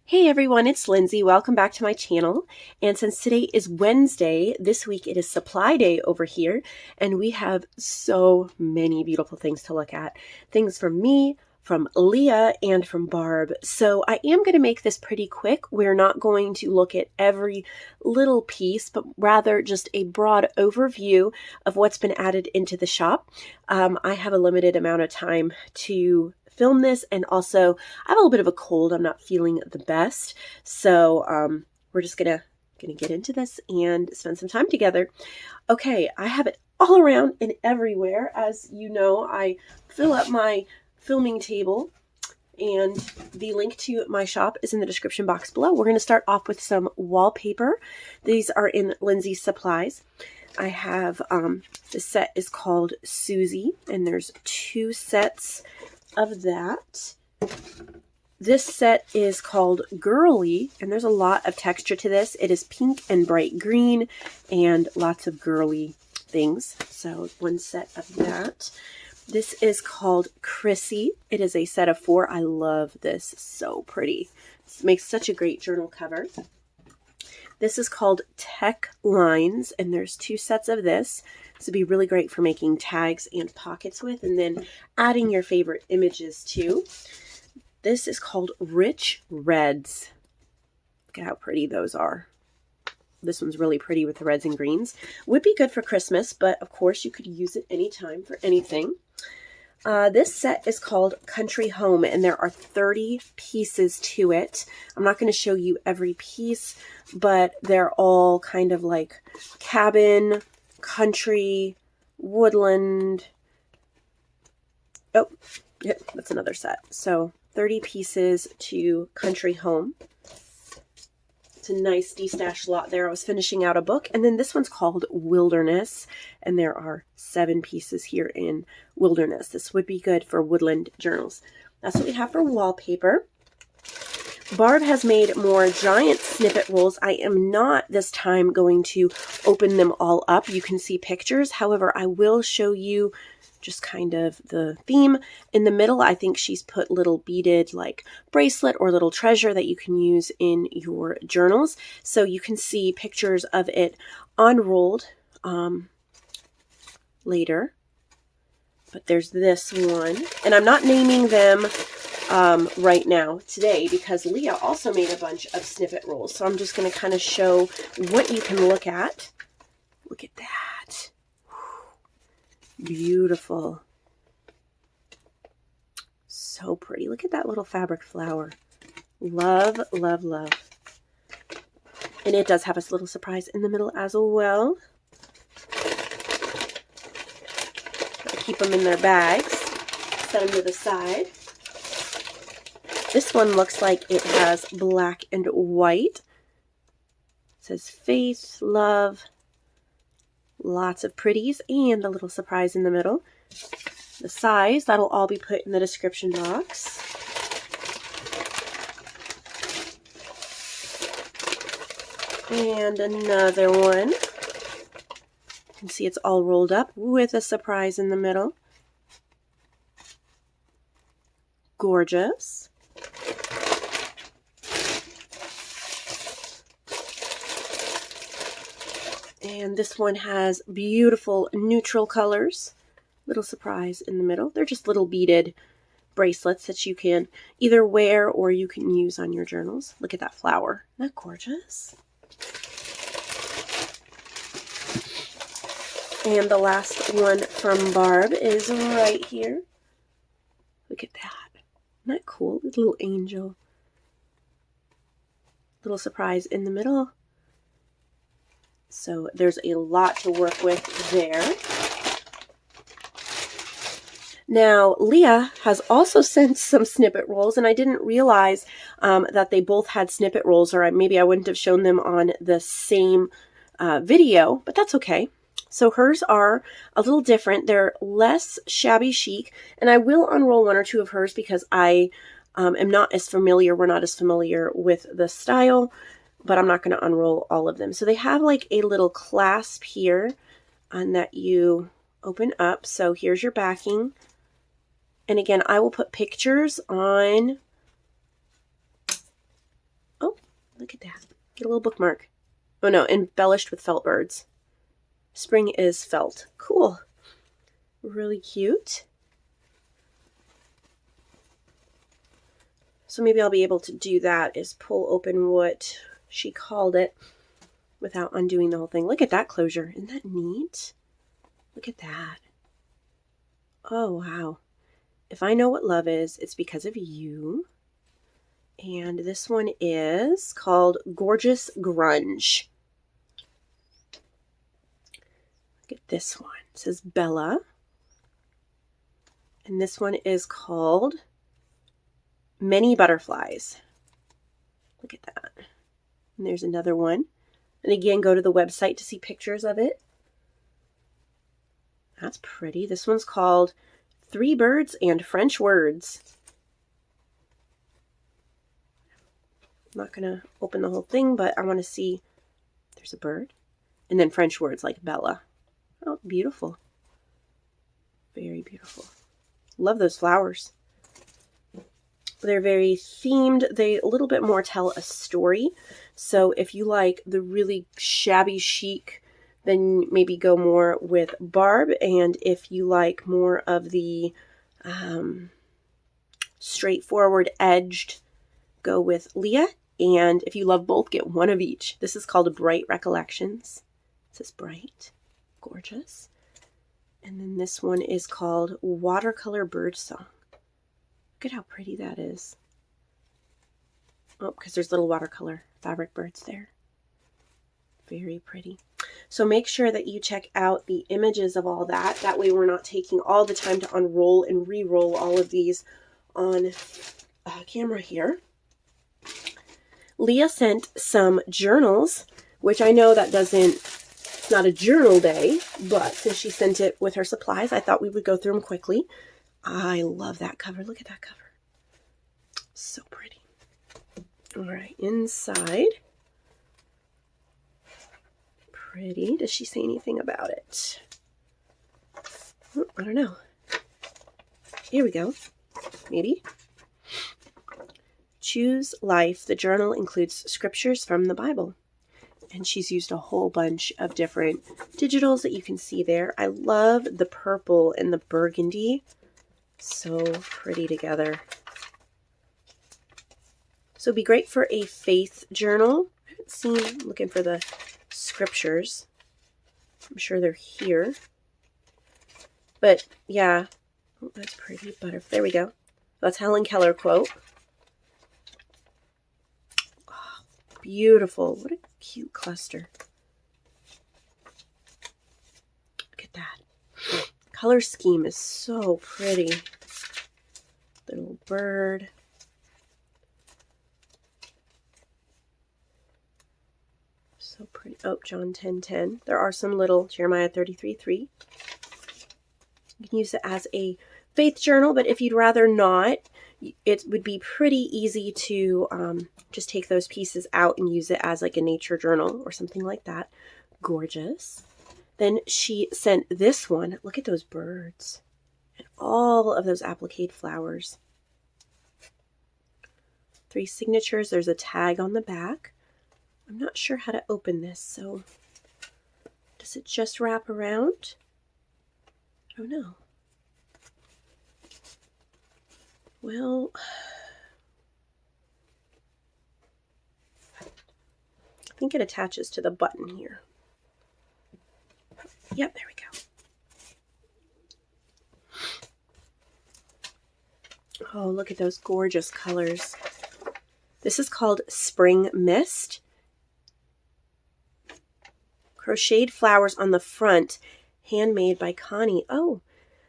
Hey everyone, it's Lindsay. Welcome back to my channel. And since today is Wednesday, this week it is supply day over here, and we have so many beautiful things to look at. Things from me, from Leah, and from Barb. So I am going to make this pretty quick. We're not going to look at every little piece, but rather just a broad overview of what's been added into the shop. I have a limited amount of time to film this, and also I have a little bit of a cold. I'm not feeling the best, so we're just gonna get into this and spend some time together. Okay, I have it all around and everywhere. As you know, I fill up my filming table, and the link to my shop is in the description box below. We're going to start off with some wallpaper. These are in Lindsay's Supplies. I have the set is called Susie, and there's 2 sets of that. This set is called Girly, and there's a lot of texture to this. It is pink and bright green and lots of girly things. So 1 set of that. This is called Chrissy. It is a set of 4. I love this. So pretty. This makes such a great journal cover. This is called Tech Lines, and there's 2 sets of this. This would be really great for making tags and pockets with, and then adding your favorite images too. This is called Rich Reds. Look at how pretty those are. This one's really pretty with the reds and greens. Would be good for Christmas, but of course you could use it anytime for anything. This set is called Country Home, and there are 30 pieces to it. I'm not going to show you every piece, but they're all kind of like cabin, country, woodland. Oh, yep, that's another set. So 30 pieces to Country Home. It's a nice de-stash lot there. I was finishing out a book, and then this one's called Wilderness, and there are 7 pieces here in Wilderness. This would be good for woodland journals. That's what we have for wallpaper. Barb has made more giant snippet rolls. I am not this time going to open them all up. You can see pictures. However, I will show you just kind of the theme. In the middle, I think she's put little beaded like bracelet or little treasure that you can use in your journals. So you can see pictures of it unrolled later. But there's this one, and I'm not naming them right now today because Leah also made a bunch of snippet rolls. So I'm just going to kind of show what you can look at. Look at that. Beautiful. So pretty. Look at that little fabric flower. Love, love, love. And it does have a little surprise in the middle as well. Keep them in their bags. Set them to the side. This one looks like it has black and white. It says faith, love, lots of pretties, and a little surprise in the middle. The size, that'll all be put in the description box. And another one. You can see it's all rolled up with a surprise in the middle. Gorgeous. And this one has beautiful neutral colors. Little surprise in the middle. They're just little beaded bracelets that you can either wear or you can use on your journals. Look at that flower. Isn't that gorgeous? And the last one from Barb is right here. Look at that. Isn't that cool? Little angel. Little surprise in the middle. So there's a lot to work with there. Now, Leah has also sent some snippet rolls, and I didn't realize that they both had snippet rolls, or maybe I wouldn't have shown them on the same video, but that's okay. So hers are a little different. They're less shabby chic, and I will unroll 1 or 2 of hers because I am not as familiar, we're not as familiar with the style, but I'm not going to unroll all of them. So they have like a little clasp here on that you open up. So here's your backing. And again, I will put pictures on Look at that. Get a little bookmark. Oh no, embellished with felt birds. Spring is felt. Cool. Really cute. So maybe I'll be able to do that, is pull open what she called it without undoing the whole thing. Look at that closure. Isn't that neat? Look at that. Oh, wow. If I know what love is, it's because of you. And this one is called Gorgeous Grunge. Look at this one. It says Bella. And this one is called Many Butterflies. Look at that. And there's another one. And again, go to the website to see pictures of it. That's pretty. This one's called Three Birds and French Words. I'm not going to open the whole thing, but I want to see. There's a bird. And then French words like Bella. Oh, beautiful. Very beautiful. Love those flowers. They're very themed. They a little bit more tell a story. So if you like the really shabby chic, then maybe go more with Barb. And if you like more of the straightforward edged, go with Leah. And if you love both, get one of each. This is called Bright Recollections. It says Bright. Gorgeous. And then this one is called Watercolor Bird Song. Look at how pretty that is. Oh, because there's little watercolor fabric birds there. Very pretty. So make sure that you check out the images of all that. That way we're not taking all the time to unroll and re-roll all of these on camera here. Leah sent some journals, which I know that it's not a journal day, but since she sent it with her supplies, I thought we would go through them quickly. I love that cover. Look at that cover. So pretty. All right, inside. Pretty. Does she say anything about it? Oh, I don't know. Here we go. Maybe. Choose Life. The journal includes scriptures from the Bible. And she's used a whole bunch of different digitals that you can see there. I love the purple and the burgundy. So pretty together. So it'd be great for a faith journal. I haven't seen, looking for the scriptures. I'm sure they're here. But yeah, oh, that's pretty. Butterfly. There we go. That's Helen Keller quote. Oh, beautiful. What a cute cluster. Look at that. Color scheme is so pretty. Little bird. So pretty. Oh, John 10:10. There are some little Jeremiah 33:3. You can use it as a faith journal, but if you'd rather not, it would be pretty easy to just take those pieces out and use it as like a nature journal or something like that. Gorgeous. Then she sent this one. Look at those birds and all of those applique flowers. 3 signatures. There's a tag on the back. I'm not sure how to open this, so does it just wrap around? I don't know. Well, I think it attaches to the button here. Yep, there we go. Oh, look at those gorgeous colors. This is called Spring Mist. Crocheted flowers on the front, handmade by Connie. Oh,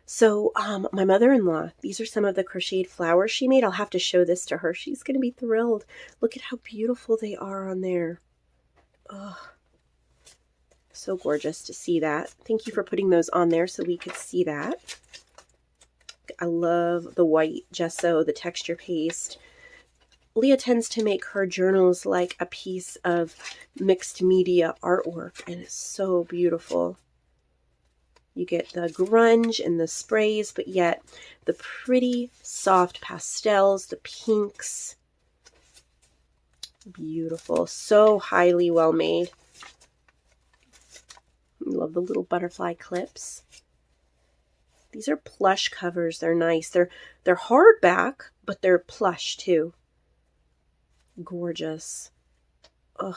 so my mother-in-law, these are some of the crocheted flowers she made. I'll have to show this to her. She's going to be thrilled. Look at how beautiful they are on there. Oh, so gorgeous to see that. Thank you for putting those on there so we could see that. I love the white gesso, the texture paste. Leah tends to make her journals like a piece of mixed media artwork, and it's so beautiful. You get the grunge and the sprays, but yet the pretty soft pastels, the pinks. Beautiful. So highly well made. I love the little butterfly clips. These are plush covers. They're nice. They're hardback, but they're plush too. Gorgeous. Ugh.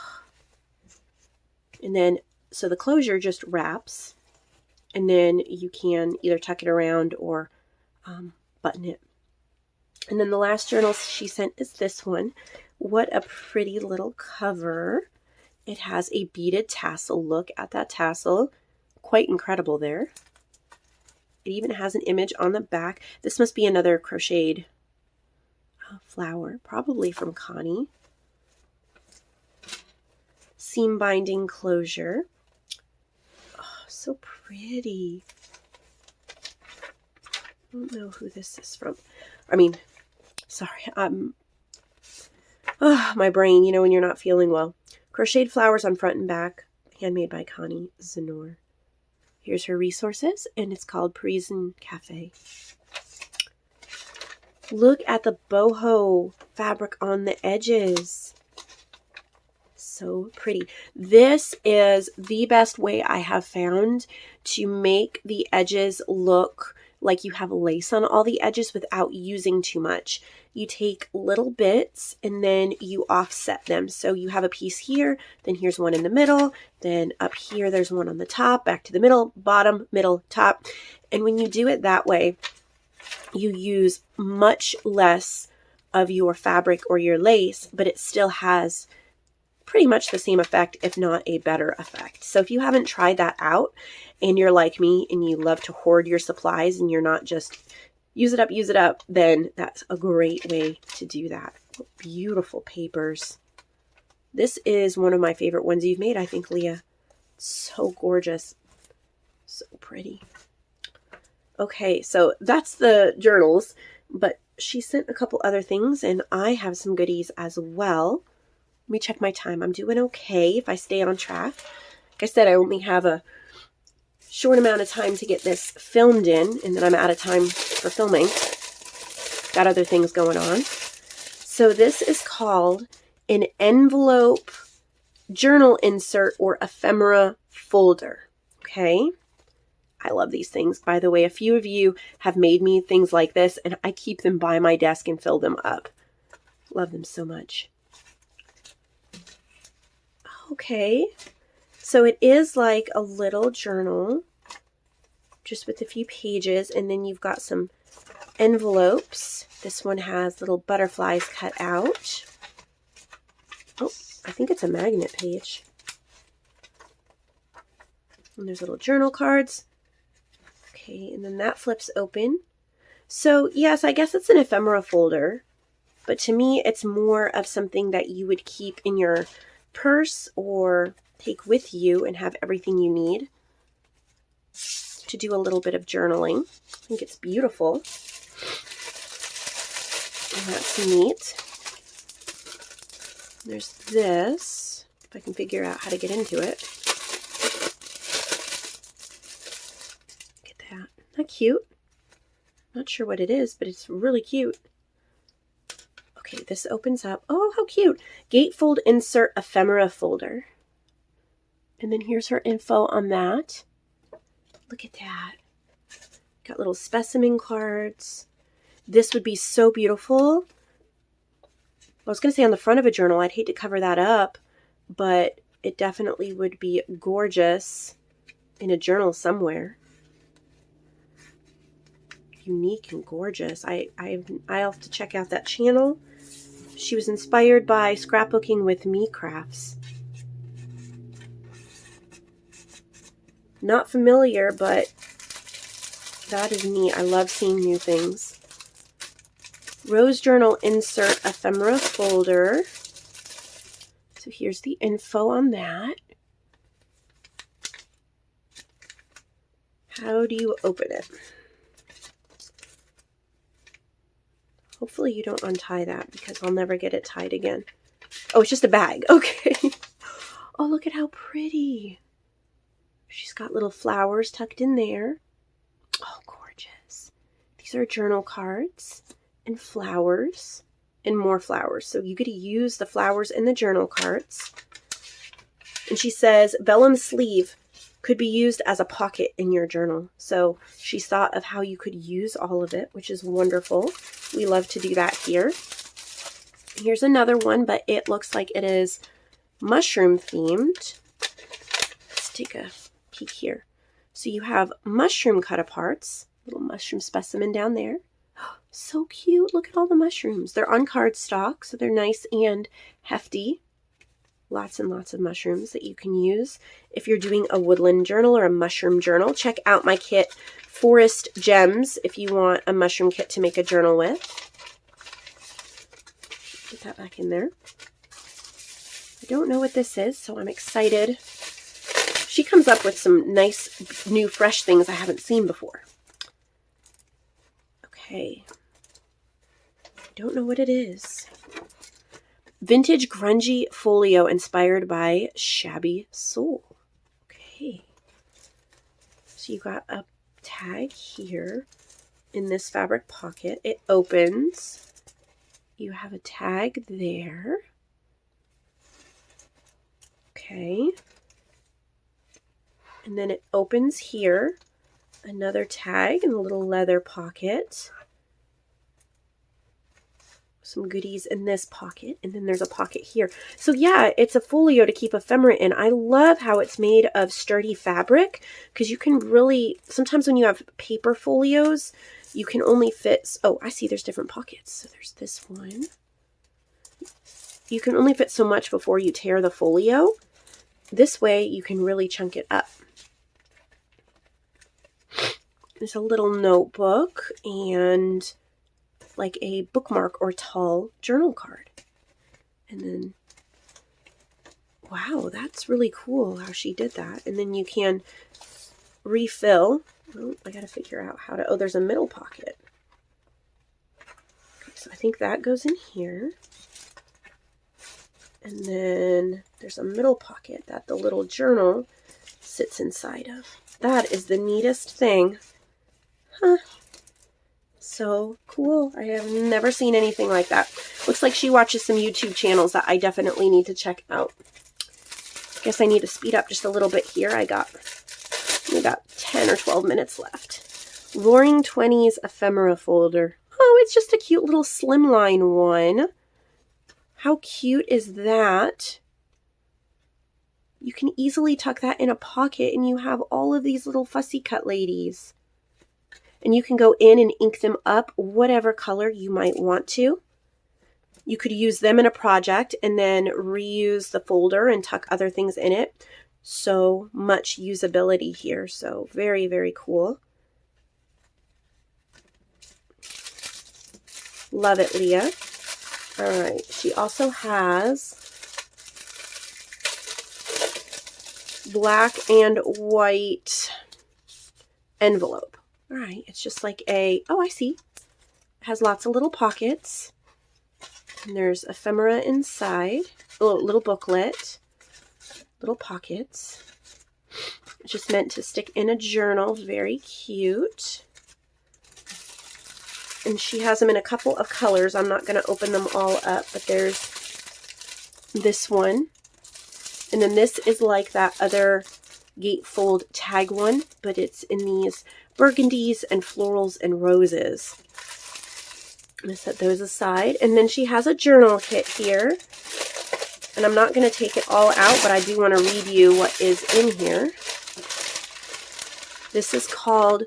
And then, so the closure just wraps, and then you can either tuck it around or button it. And then the last journal she sent is this one. What a pretty little cover. It has a beaded tassel. Look at that tassel. Quite incredible there. It even has an image on the back. This must be another crocheted flower, probably from Connie. Seam binding closure. Oh, so pretty. I don't know who this is from. I mean, sorry, my brain, you know, when you're not feeling well. Crocheted flowers on front and back, handmade by Connie Zenor. Here's her resources, and it's called Parisian Cafe. Look at the boho fabric on the edges. So pretty. This is the best way I have found to make the edges look like you have lace on all the edges without using too much. You take little bits and then you offset them. So you have a piece here, then here's one in the middle, then up here there's one on the top, back to the middle, bottom, middle, top. And when you do it that way, you use much less of your fabric or your lace, but it still has pretty much the same effect, if not a better effect. So if you haven't tried that out and you're like me and you love to hoard your supplies and you're not just use it up, then that's a great way to do that. Beautiful papers. This is one of my favorite ones you've made, I think, Leah. So gorgeous. So pretty. Okay, so that's the journals, but she sent a couple other things and I have some goodies as well. Let me check my time. I'm doing okay if I stay on track. Like I said, I only have a short amount of time to get this filmed in, and then I'm out of time for filming. Got other things going on. So this is called an envelope journal insert or ephemera folder. Okay. I love these things. By the way, a few of you have made me things like this, and I keep them by my desk and fill them up. Love them so much. Okay, so it is like a little journal, just with a few pages, and then you've got some envelopes. This one has little butterflies cut out. Oh, I think it's a magnet page. And there's little journal cards. Okay, and then that flips open. So yes, I guess it's an ephemera folder, but to me, it's more of something that you would keep in your purse or take with you and have everything you need to do a little bit of journaling. I think it's beautiful. And that's neat. There's this, if I can figure out how to get into it. Look at that. Isn't that cute? Not sure what it is, but it's really cute. Okay, this opens up. Oh, how cute. Gatefold insert ephemera folder. And then here's her info on that. Look at that. Got little specimen cards. This would be so beautiful. I was going to say on the front of a journal. I'd hate to cover that up, but it definitely would be gorgeous in a journal somewhere. Unique and gorgeous. I'll have to check out that channel. She was inspired by scrapbooking with me crafts. Not familiar, but that is neat. I love seeing new things. Rose journal insert ephemera folder. So here's the info on that. How do you open it? Hopefully you don't untie that because I'll never get it tied again. Oh, it's just a bag. Okay. Oh, look at how pretty. She's got little flowers tucked in there. Oh, gorgeous. These are journal cards and flowers. and more flowers. So you get to use the flowers in the journal cards. And she says vellum sleeve could be used as a pocket in your journal. So she's thought of how you could use all of it, which is wonderful. We love to do that here. Here's another one, but it looks like it is mushroom themed. Let's take a peek here. So you have mushroom cut aparts, little mushroom specimen down there. So cute. Look at all the mushrooms. They're on cardstock, so they're nice and hefty. Lots and lots of mushrooms that you can use if you're doing a woodland journal or a mushroom journal. Check out my kit, Forest Gems, if you want a mushroom kit to make a journal with. Get that back in there. I don't know what this is, so I'm excited. She comes up with some nice, new, fresh things I haven't seen before. Okay. I don't know what it is. Vintage grungy folio inspired by Shabby Soul. Okay. So you got a tag here in this fabric pocket. It opens. You have a tag there. Okay. And then it opens here. Another tag in a little leather pocket. Some goodies in this pocket, and then there's a pocket here. So yeah, it's a folio to keep ephemera in. I love how it's made of sturdy fabric, because you can really, sometimes when you have paper folios, you can only fit, oh, I see there's different pockets. So there's this one. You can only fit so much before you tear the folio. This way you can really chunk it up. There's a little notebook and like a bookmark or tall journal card. And then, wow, that's really cool how she did that. And then you can refill. Oh, I gotta figure out how to, oh, there's a middle pocket. Okay, so I think that goes in here. And then there's a middle pocket that the little journal sits inside of. That is the neatest thing. Huh. So cool. I have never seen anything like that. Looks like she watches some YouTube channels that I definitely need to check out. Guess I need to speed up just a little bit here. We got 10 or 12 minutes left. Roaring 20s ephemera folder. Oh, it's just a cute little slimline one. How cute is that? You can easily tuck that in a pocket and you have all of these little fussy cut ladies. And you can go in and ink them up whatever color you might want to. You could use them in a project and then reuse the folder and tuck other things in it. So much usability here. So very, very cool. Love it, Leah. All right. She also has black and white envelope. All right, it's just like a, oh, I see. It has lots of little pockets. And there's ephemera inside. A little booklet. Little pockets. It's just meant to stick in a journal. Very cute. And she has them in a couple of colors. I'm not going to open them all up, but there's this one. And then this is like that other gatefold tag one, but it's in these burgundies and florals and roses. I'm going to set those aside. And then she has a journal kit here. And I'm not going to take it all out, but I do want to read you what is in here. This is called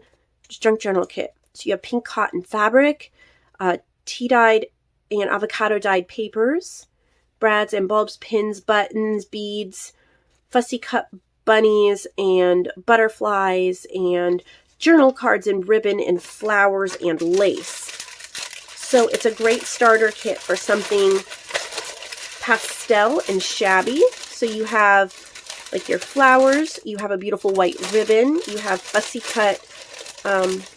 Junk Journal Kit. So you have pink cotton fabric, tea-dyed and avocado-dyed papers, brads and bulbs, pins, buttons, beads, fussy cut bunnies and butterflies, and journal cards and ribbon and flowers and lace. So it's a great starter kit for something pastel and shabby. So you have like your flowers, you have a beautiful white ribbon, you have fussy cut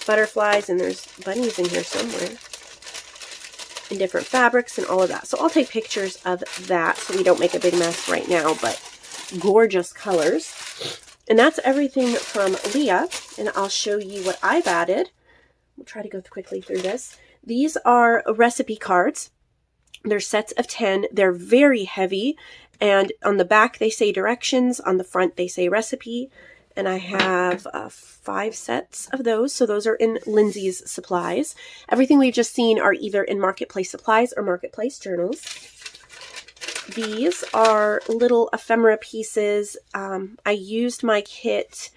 butterflies, and there's bunnies in here somewhere, in different fabrics and all of that. So I'll take pictures of that so we don't make a big mess right now, but gorgeous colors. And that's everything from Leah, and I'll show you what I've added. We'll try to go quickly through this. These are recipe cards. They're sets of 10. They're very heavy. And on the back, they say directions. On the front, they say recipe. And I have 5 sets of those. So those are in Lindsay's Supplies. Everything we've just seen are either in Marketplace Supplies or Marketplace Journals. These are little ephemera pieces. I used my kit.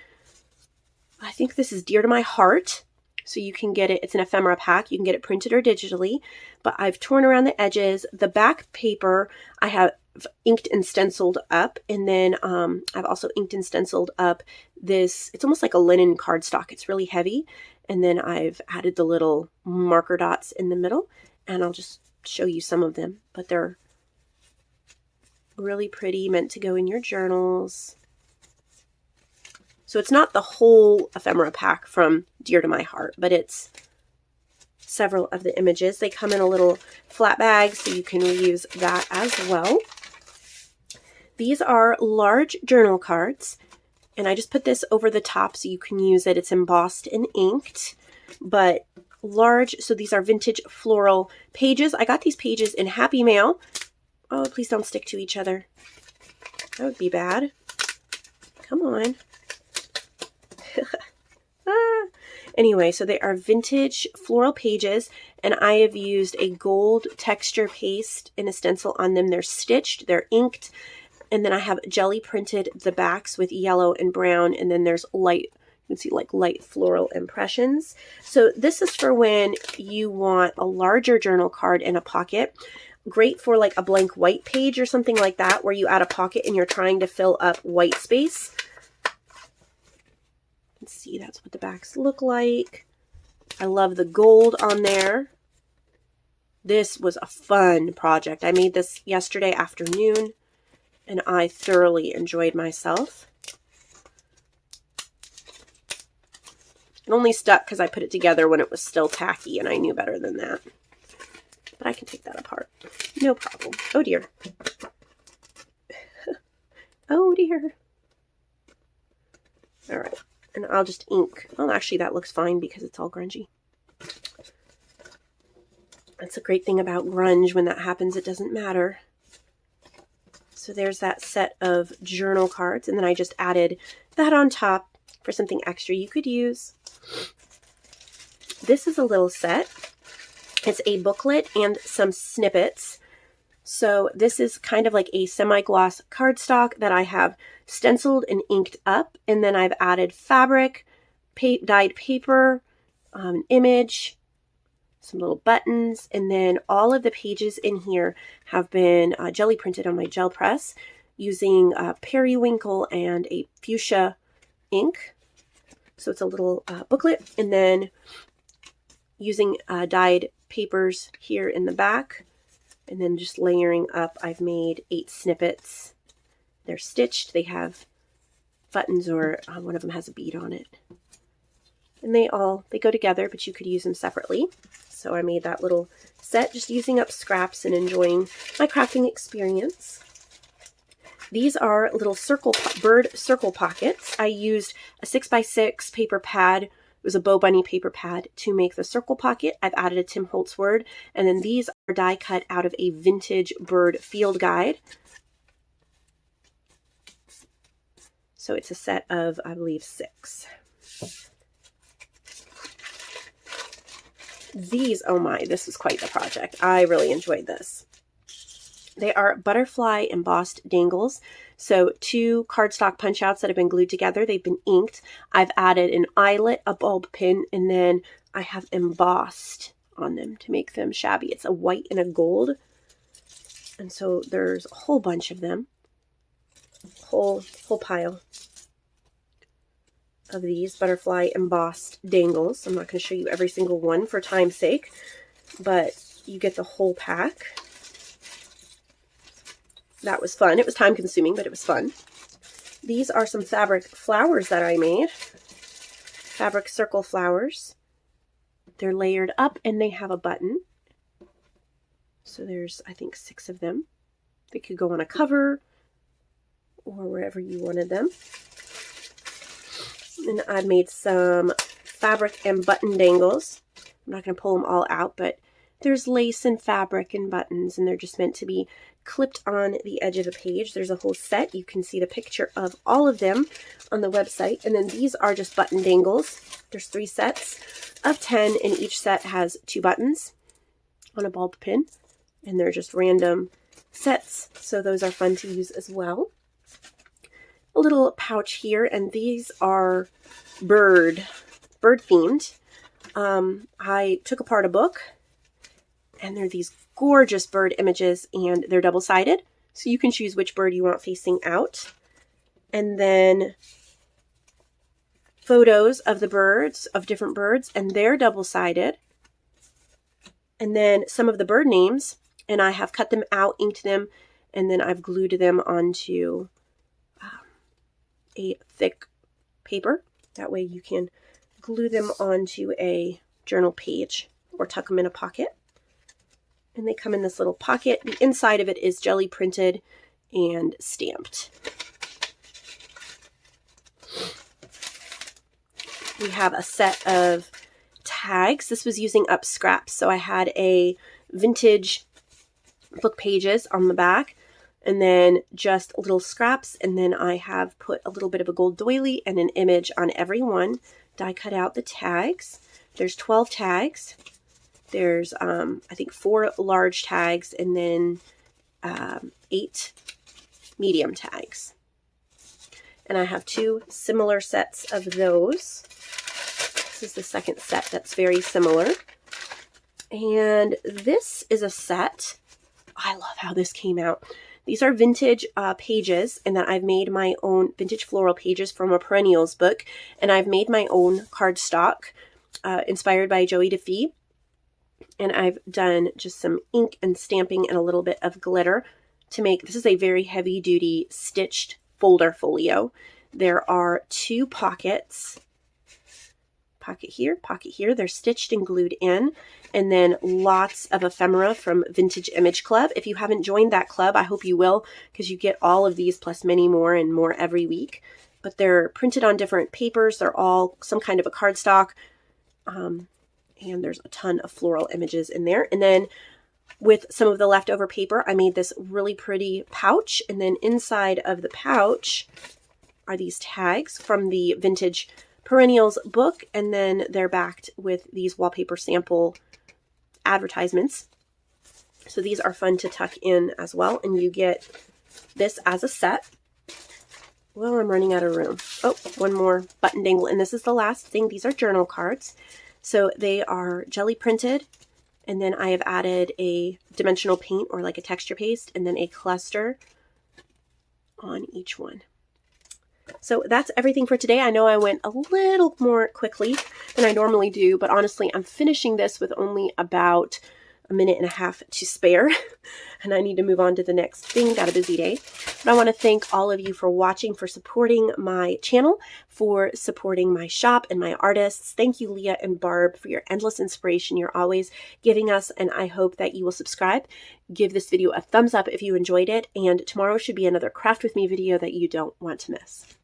I think this is Dear to My Heart. So you can get it. It's an ephemera pack. You can get it printed or digitally. But I've torn around the edges. The back paper I have inked and stenciled up. And then I've also inked and stenciled up this. It's almost like a linen cardstock. It's really heavy. And then I've added the little marker dots in the middle. And I'll just show you some of them. But they're really pretty, meant to go in your journals. So it's not the whole ephemera pack from Dear to My Heart, but it's several of the images. They come in a little flat bag, so you can reuse that as well. These are large journal cards, and I just put this over the top so you can use it. It's embossed and inked, but large. So these are vintage floral pages. I got these pages in Happy Mail. Oh, please don't stick to each other. That would be bad. Come on. Anyway, so they are vintage floral pages, and I have used a gold texture paste and a stencil on them. They're stitched, they're inked, and then I have jelly printed the backs with yellow and brown, and then there's light, you can see like light floral impressions. So this is for when you want a larger journal card in a pocket. Great for like a blank white page or something like that, where you add a pocket and you're trying to fill up white space. Let's see, that's what the backs look like. I love the gold on there. This was a fun project. I made this yesterday afternoon, and I thoroughly enjoyed myself. It only stuck because I put it together when it was still tacky, and I knew better than that. But I can take that apart. No problem. Oh, dear. Oh, dear. All right. And I'll just ink. Well, actually, that looks fine because it's all grungy. That's a great thing about grunge. When that happens, it doesn't matter. So there's that set of journal cards. And then I just added that on top for something extra you could use. This is a little set. It's a booklet and some snippets. So this is kind of like a semi-gloss cardstock that I have stenciled and inked up. And then I've added fabric, dyed paper, image, some little buttons. And then all of the pages in here have been jelly printed on my gel press using periwinkle and a fuchsia ink. So it's a little booklet. And then using dyed papers here in the back. And then just layering up, I've made 8 snippets. They're stitched. They have buttons, or one of them has a bead on it. And they go together, but you could use them separately. So I made that little set, just using up scraps and enjoying my crafting experience. These are little bird circle pockets. I used a 6x6 paper pad. It was a Bow Bunny paper pad to make the circle pocket. I've added a Tim Holtz word. And then these are die cut out of a vintage bird field guide. So it's a set of, I believe, 6. These, oh my, this was quite the project. I really enjoyed this. They are butterfly embossed dangles. So 2 cardstock punch outs that have been glued together. They've been inked. I've added an eyelet, a bulb pin, and then I have embossed on them to make them shabby. It's a white and a gold. And so there's a whole bunch of them. Whole pile of these butterfly embossed dangles. I'm not going to show you every single one for time's sake, but you get the whole pack. That was fun. It was time consuming, but it was fun. These are some fabric flowers that I made. Fabric circle flowers. They're layered up and they have a button. So there's, I think, 6 of them. They could go on a cover or wherever you wanted them. And I made some fabric and button dangles. I'm not going to pull them all out, but There's lace and fabric and buttons, and they're just meant to be clipped on the edge of the page. There's a whole set. You can see the picture of all of them on the website. And then these are just button dangles. There's 3 sets of 10, and each set has 2 buttons on a ball pin. And they're just random sets, so those are fun to use as well. A little pouch here, and these are bird themed. I took apart a book, and they're these gorgeous bird images, and they're double-sided, so you can choose which bird you want facing out. And then photos of the birds, of different birds, and they're double-sided. And then some of the bird names, and I have cut them out, inked them, and then I've glued them onto a thick paper. That way you can glue them onto a journal page or tuck them in a pocket. And they come in this little pocket. The inside of it is jelly printed and stamped. We have a set of tags. This was using up scraps. So I had a vintage book pages on the back, and then just little scraps, and then I have put a little bit of a gold doily and an image on every one. Die cut out the tags. There's 12 tags. There's I think 4 large tags, and then 8 medium tags. And I have 2 similar sets of those. This is the second set that's very similar. And this is a set. I love how this came out. These are vintage pages, and that I've made my own vintage floral pages from a perennials book, and I've made my own cardstock inspired by Joey DeFee, and I've done just some ink and stamping and a little bit of glitter to make. This is a very heavy duty stitched folder folio. There are 2 pockets. Pocket here. They're stitched and glued in. And then lots of ephemera from Vintage Image Club. If you haven't joined that club, I hope you will, because you get all of these plus many more and more every week. But they're printed on different papers. They're all some kind of a cardstock. And there's a ton of floral images in there. And then with some of the leftover paper, I made this really pretty pouch. And then inside of the pouch are these tags from the Vintage Perennials book, and then they're backed with these wallpaper sample advertisements. So these are fun to tuck in as well, and you get this as a set. Well, I'm running out of room. Oh, one more button dangle, and this is the last thing. These are journal cards. So they are jelly printed, and then I have added a dimensional paint or like a texture paste, and then a cluster on each one. So that's everything for today. I know I went a little more quickly than I normally do, but honestly, I'm finishing this with only about a minute and a half to spare, and I need to move on to the next thing. Got a busy day. But I want to thank all of you for watching, for supporting my channel, for supporting my shop and my artists. Thank you, Leah and Barb, for your endless inspiration you're always giving us, and I hope that you will subscribe. Give this video a thumbs up if you enjoyed it, and tomorrow should be another Craft With Me video that you don't want to miss.